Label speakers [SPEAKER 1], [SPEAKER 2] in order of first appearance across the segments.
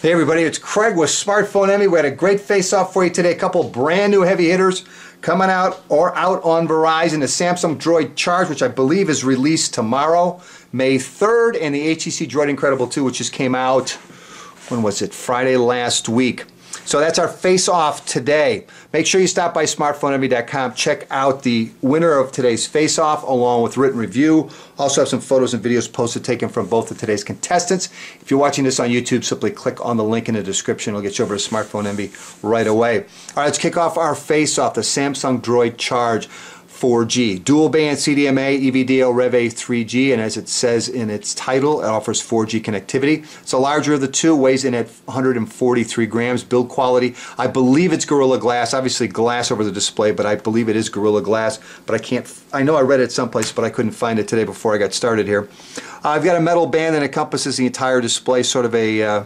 [SPEAKER 1] Hey everybody, it's Craig with Smartphone Emmy. We had a great face-off for you today. A couple brand new heavy hitters coming out on Verizon. The Samsung Droid Charge, which I believe is released tomorrow, May 3rd, and the HTC Droid Incredible 2, which just came out, when was it? Friday last week. So that's our face-off today. Make sure you stop by smartphoneemmy.com. Check out the winner of today's face-off along with written review. Also have some photos and videos posted taken from both of today's contestants. If you're watching this on YouTube, simply click on the link in the description. It'll get you over to Smartphone Envy right away. All right, let's kick off our face-off, the Samsung Droid Charge 4G. Dual band CDMA, EVDO, Rev A 3G, and as it says in its title, it offers 4G connectivity. It's the larger of the two, weighs in at 143 grams. Build quality, I believe it's Gorilla Glass. Obviously glass over the display, but I believe it is Gorilla Glass. But I know I read it someplace, but I couldn't find it today before I got started here. I've got a metal band that encompasses the entire display, sort of a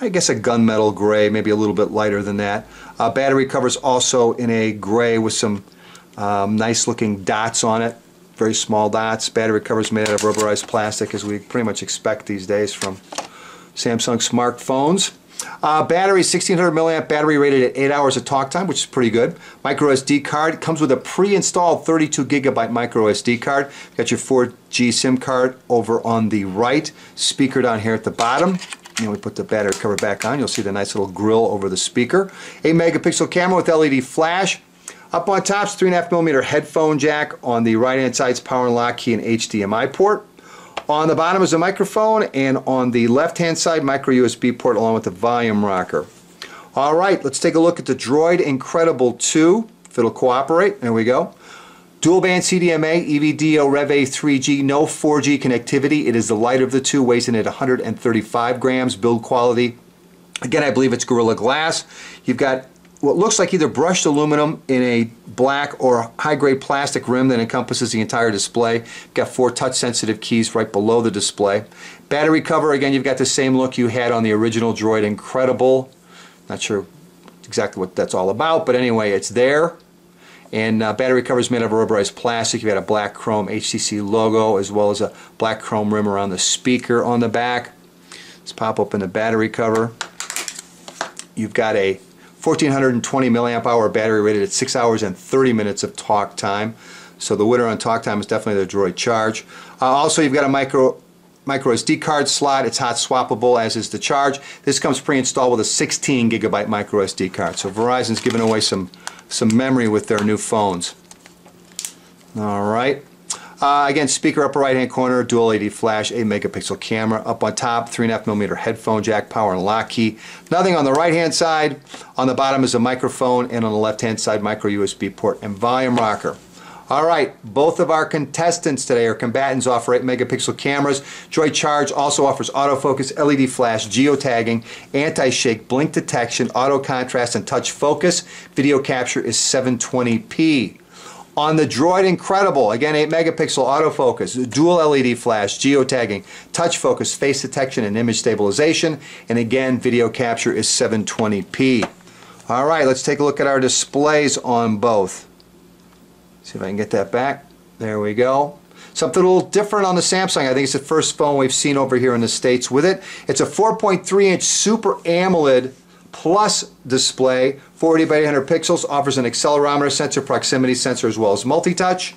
[SPEAKER 1] I guess a gunmetal gray, maybe a little bit lighter than that. Battery cover's also in a gray with some nice looking dots on it, very small dots. Battery cover is made out of rubberized plastic, as we pretty much expect these days from Samsung smartphones. Battery, 1600 milliamp battery, rated at 8 hours of talk time, which is pretty good. Micro SD card comes with a pre-installed 32 gigabyte micro SD card. Got your 4G SIM card over on the right. Speaker down here at the bottom. And we put the battery cover back on. You'll see the nice little grill over the speaker. 8 megapixel camera with LED flash. Up on top is 3.5mm headphone jack. On the right hand side is power and lock key and HDMI port. On the bottom is a microphone, and on the left hand side, micro USB port along with the volume rocker. Alright, let's take a look at the Droid Incredible 2, if it'll cooperate. There we go. Dual band CDMA, EVDO, Rev A 3G, no 4G connectivity. It is the lighter of the two, weighs in at 135 grams. Build quality, again, I believe it's Gorilla Glass. You've got what looks like either brushed aluminum in a black or high-grade plastic rim that encompasses the entire display. You've got 4 touch-sensitive keys right below the display. Battery cover, again, you've got the same look you had on the original Droid Incredible. Not sure exactly what that's all about, but anyway, it's there. And battery cover is made of rubberized plastic. You've got a black chrome HTC logo as well as a black chrome rim around the speaker on the back. Let's pop open the battery cover. You've got a 1420 milliamp hour battery rated at 6 hours and 30 minutes of talk time. So the winner on talk time is definitely the Droid Charge. Also, you've got a micro SD card slot. It's hot swappable, as is the Charge. This comes pre-installed with a 16 gigabyte micro SD card. So Verizon's giving away some memory with their new phones. Alright. Again, speaker upper right hand corner, dual LED flash, 8 megapixel camera. Up on top, 3.5mm headphone jack, power and lock key. Nothing on the right hand side. On the bottom is a microphone, and on the left hand side, micro USB port and volume rocker. Alright, both of our contestants today, or combatants, offer 8 megapixel cameras. Droid Charge also offers autofocus, LED flash, geotagging, anti-shake, blink detection, auto contrast, and touch focus. Video capture is 720p. On the Droid Incredible, again 8 megapixel autofocus, dual LED flash, geotagging, touch focus, face detection, and image stabilization. And again, video capture is 720p. Alright, let's take a look at our displays on both. See if I can get that back. There we go. Something a little different on the Samsung. I think it's the first phone we've seen over here in the States with it. It's a 4.3-inch Super AMOLED Plus display, 480 by 800 pixels, offers an accelerometer sensor, proximity sensor, as well as multi-touch.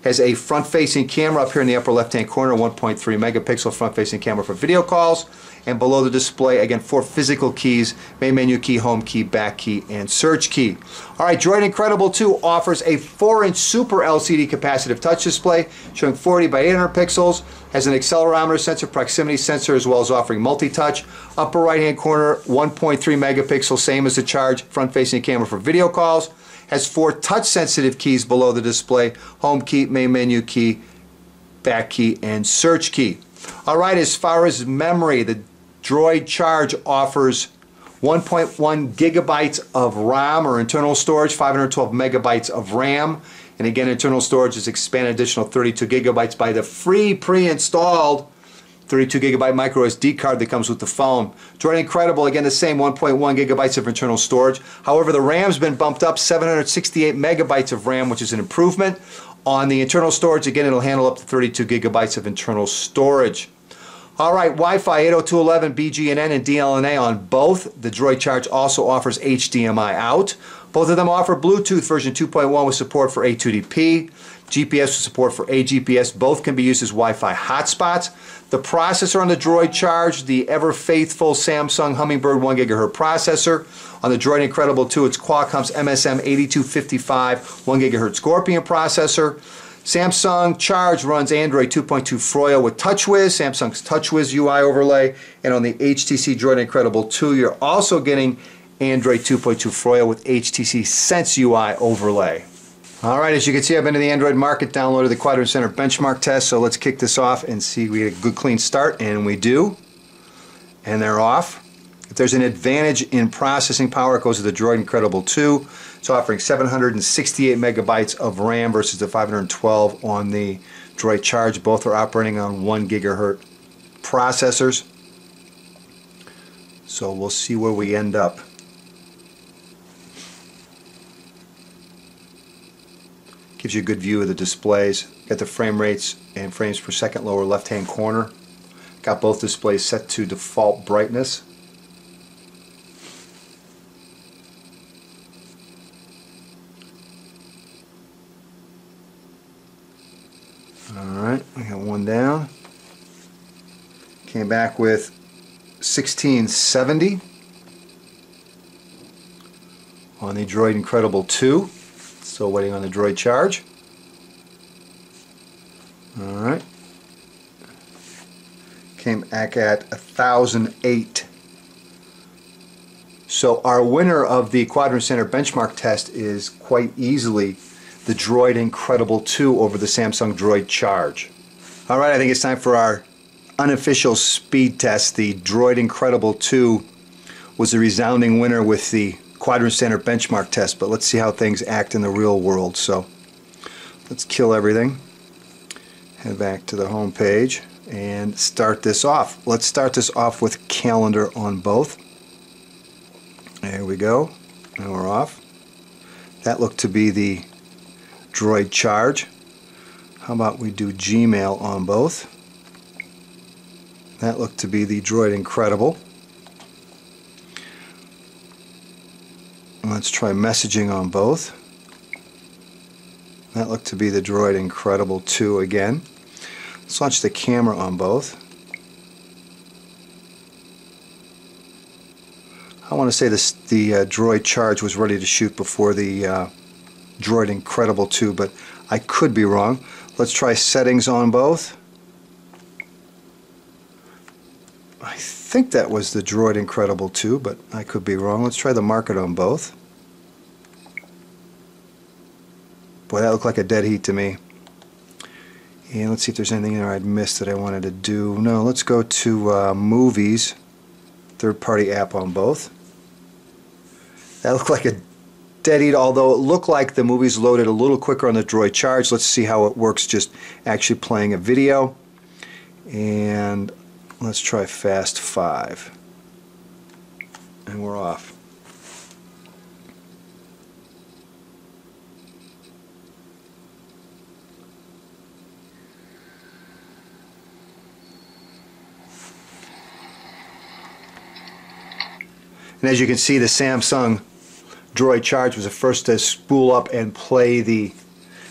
[SPEAKER 1] Has a front-facing camera up here in the upper left-hand corner, 1.3 megapixel front-facing camera for video calls. And below the display, again, 4 physical keys: main menu key, home key, back key, and search key. Alright, Droid Incredible 2 offers a 4-inch Super LCD capacitive touch display showing 480 by 800 pixels, has an accelerometer sensor, proximity sensor, as well as offering multi-touch. Upper right-hand corner, 1.3 megapixel, same as the Charge, front-facing camera for video calls. Has 4 touch-sensitive keys below the display: home key, main menu key, back key, and search key. Alright, as far as memory, the Droid Charge offers 1.1 gigabytes of RAM or internal storage, 512 megabytes of RAM, and again, internal storage is expanded additional 32 gigabytes by the free pre-installed 32 gigabyte micro SD card that comes with the phone. Droid Incredible, again the same, 1.1 gigabytes of internal storage. However, the RAM's been bumped up, 768 megabytes of RAM, which is an improvement. On the internal storage, again, it'll handle up to 32 gigabytes of internal storage. Alright, Wi-Fi 802.11, BGNN, and DLNA on both. The Droid Charge also offers HDMI out. Both of them offer Bluetooth version 2.1 with support for A2DP, GPS with support for AGPS. Both can be used as Wi-Fi hotspots. The processor on the Droid Charge, the ever-faithful Samsung Hummingbird 1 GHz processor. On the Droid Incredible 2, it's Qualcomm's MSM 8255 1 GHz Scorpion processor. Samsung Charge runs Android 2.2 Froyo with TouchWiz, Samsung's TouchWiz UI overlay, and on the HTC Droid Incredible 2, you're also getting Android 2.2 Froyo with HTC Sense UI overlay. Alright, as you can see, I've been to the Android market, downloaded the Quadrant Standard benchmark test, so let's kick this off and see we get a good clean start, and we do. And they're off. If there's an advantage in processing power, it goes to the Droid Incredible 2. It's offering 768 megabytes of RAM versus the 512 on the Droid Charge. Both are operating on 1 gigahertz processors. So we'll see where we end up. Gives you a good view of the displays. Got the frame rates and frames per second lower left hand corner. Got both displays set to default brightness. Alright, I got one down. Came back with 1670 on the Droid Incredible 2. Still waiting on the Droid Charge. Alright. Came back at 1008. So our winner of the Quadrant Standard benchmark test is quite easily the Droid Incredible 2 over the Samsung Droid Charge. Alright, I think it's time for our unofficial speed test. The Droid Incredible 2 was a resounding winner with the Quadrant Standard benchmark test, but let's see how things act in the real world. So let's kill everything, head back to the home page, and start this off. Let's start this off with calendar on both. There we go, and we're off. That looked to be the Droid Charge. How about we do Gmail on both? That looked to be the Droid Incredible. Let's try messaging on both. That looked to be the Droid Incredible 2 again. Let's launch the camera on both. I want to say this, the Droid Charge was ready to shoot before the Droid Incredible 2, but I could be wrong. Let's try settings on both. I think that was the Droid Incredible 2, but I could be wrong. Let's try the market on both. Boy, that looked like a dead heat to me. And let's see if there's anything there I'd missed that I wanted to do. No, let's go to movies, third-party app on both. That looked like a dead heat, although it looked like the movies loaded a little quicker on the Droid Charge. Let's see how it works just actually playing a video. And let's try Fast 5. And we're off. And as you can see, the Samsung Droid Charge was the first to spool up and play the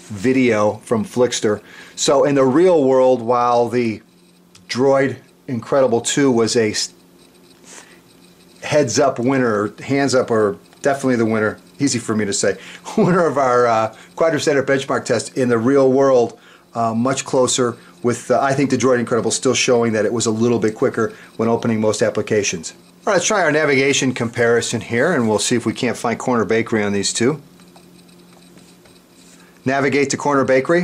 [SPEAKER 1] video from Flickster. So in the real world, while the Droid Incredible 2 was a heads up winner, or hands up, or definitely the winner, easy for me to say, winner of our Quadrant Standard benchmark test, in the real world, much closer with, I think, the Droid Incredible still showing that it was a little bit quicker when opening most applications. All right, let's try our navigation comparison here, and we'll see if we can't find Corner Bakery on these two. Navigate to Corner Bakery.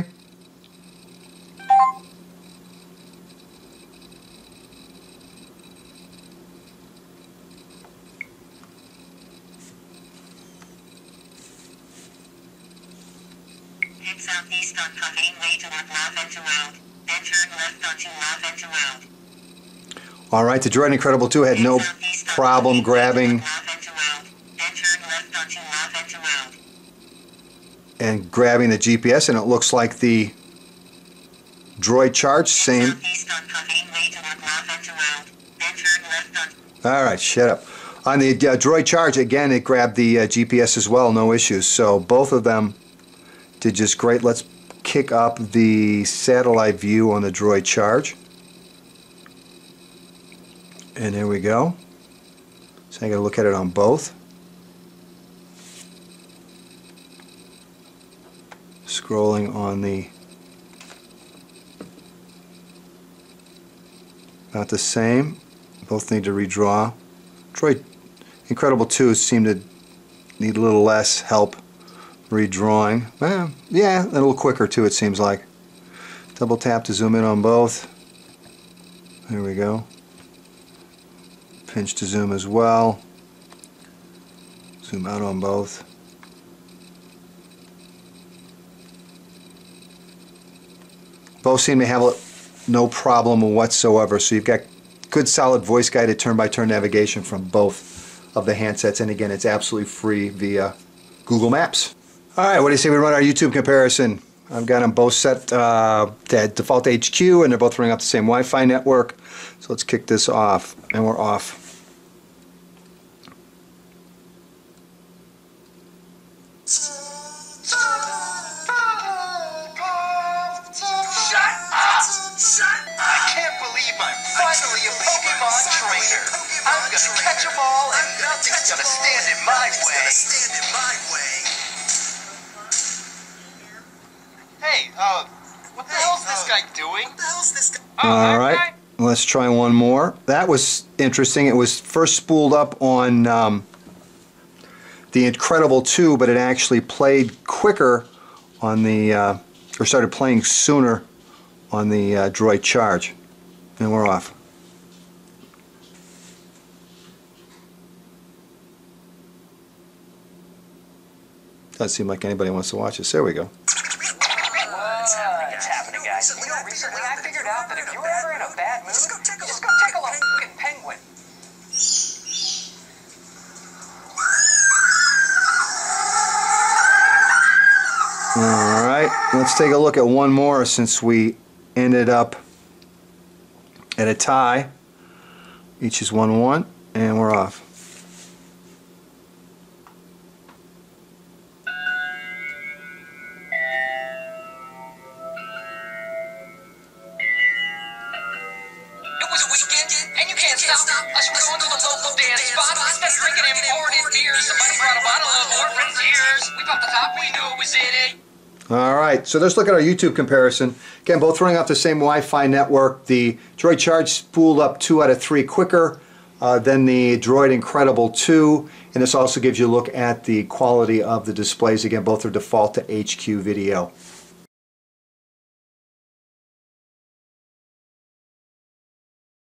[SPEAKER 2] Head southeast on Caffeine Way toward La Venta Road, then turn left onto La Venta Road.
[SPEAKER 1] All right, the Droid Incredible 2 had no problem grabbing and grabbing the GPS, and it looks like the Droid Charge, same. Alright, shut up. On the Droid Charge, again, it grabbed the GPS as well, no issues. So both of them did just great. Let's kick up the satellite view on the Droid Charge. And there we go. So I got to look at it on both. Scrolling on the... About the same. Both need to redraw. Droid Incredible 2 seem to need a little less help redrawing. Yeah, a little quicker too, it seems like. Double tap to zoom in on both. There we go. Pinch to zoom as well. Zoom out on both. Both seem to have no problem whatsoever. So you've got good solid voice guided turn-by-turn navigation from both of the handsets, and again, it's absolutely free via Google Maps. Alright, what do you say we run our YouTube comparison? I've got them both set to default HQ, and they're both running off the same Wi-Fi network. So let's kick this off, and we're off.
[SPEAKER 3] I can't believe I'm finally a Pokemon trainer. I'm gonna catch them all and nothing's gonna stand in my way. Hey, what the hell's this guy doing?
[SPEAKER 1] Alright, let's try one more. That was interesting. It was first spooled up on the Incredible 2, but it actually played quicker on the, or started playing sooner on the Droid Charge. And we're off. Doesn't seem like anybody wants to watch this. There we go.
[SPEAKER 3] It's happening, guys. You know, recently I figured out that if you're ever in a bad mood, just go tickle a fucking penguin.
[SPEAKER 1] Alright, let's take a look at one more since we ended up at a tie. Each is 1-1, and we're off.
[SPEAKER 3] It was a weekend, and you can't stop us from going to the local dance spot. Instead of drinking imported beer, somebody brought a bottle of Orphan Tears. We popped the top, we knew it was in it.
[SPEAKER 1] Alright, so let's look at our YouTube comparison. Again, both running off the same Wi-Fi network. The Droid Charge spooled up 2 out of 3 quicker than the Droid Incredible 2. And this also gives you a look at the quality of the displays. Again, both are default to HQ video.